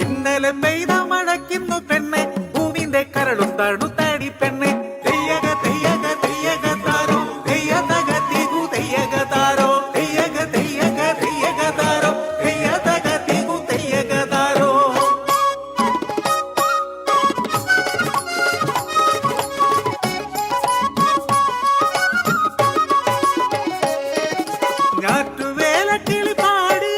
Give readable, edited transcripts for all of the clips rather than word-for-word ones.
ഇന്നലെ പെയ്ത മഴയ്ക്കുന്നു പെണ്ണെ ഭൂമിന്റെ കരളും തണുത്താടി പെണ്ണെ തെയ്യക തെയ്യക തെയ്യക താരോ തെയ്യതക തികു തെയ്യക താരോ തെയ്യക തെയ്യക തെയ്യക താരോ തെയ്യതക തികു തെയ്യക താരോ ഞാറ്റുവേല കിളി പാടി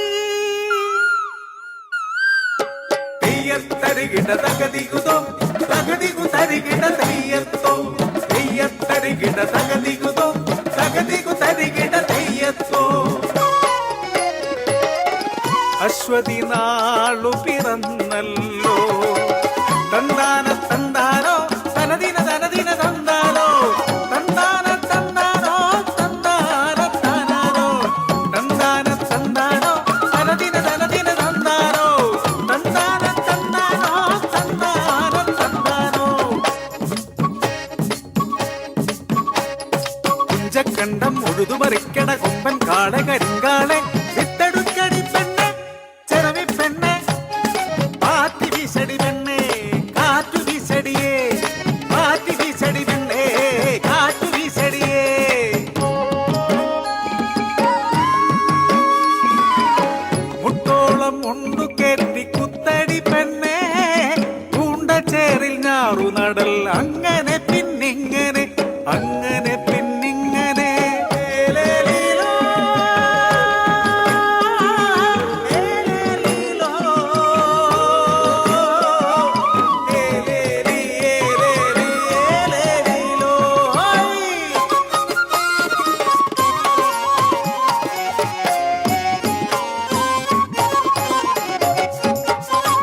തെയ്യത്തരികിട തകതികുതോ തകതികു തരികിട തെയ്യത്തോ തെയ്യത്തരികിട തകതികുതോ തകതികു തരികിട തെയ്യത്തോ അശ്വതി നാളു പിറന്നല്ലോ തന്താന തന്താനോ തനദിന തനദിന തന്താനോ തന്താന തന്താനോ തന്താന തനാനോ തന്താന തന്താനോ തനദിന തനദിന തന്താനോ തന്താന തന്താനോ തന്താന തന്താനോ കുഞ്ചക്കണ്ടം ഉഴുതുമറിക്കട കൊമ്പൻ കാള കരിങ്കാളെ വിത്തെടുക്കടി പെണ്ണെ ചെറവി പെണ്ണെ പാത്തി വീശടി പെണ്ണെ കാറ്റു വീശടിയേ പാത്തി വീശടി പെണ്ണെ കാറ്റു വീശടിയേ മുട്ടോളം ഉണ്ടു കെട്ടി കുത്തടി പെണ്ണെ പൂണ്ടച്ചേറിൽ ഞാറു നടൽ അങ്ങനെ പിന്നിങ്ങനെ അങ്ങനെ പിന്നിങ്ങനെ ഏലേലീലോ, ഏലേലീലോ, ഏലേലി, ഏലേലി, ഏലേലീലോ, ഹൈ.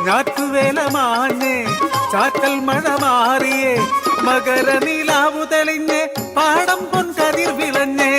ഞാറ്റുവേല മാഞ്ഞേ ചാറ്റൽ മഴ മാറിയേ മകര നിലാവു തെളിഞ്ഞേ പാടം പൊൻകതിർ വിളഞ്ഞേ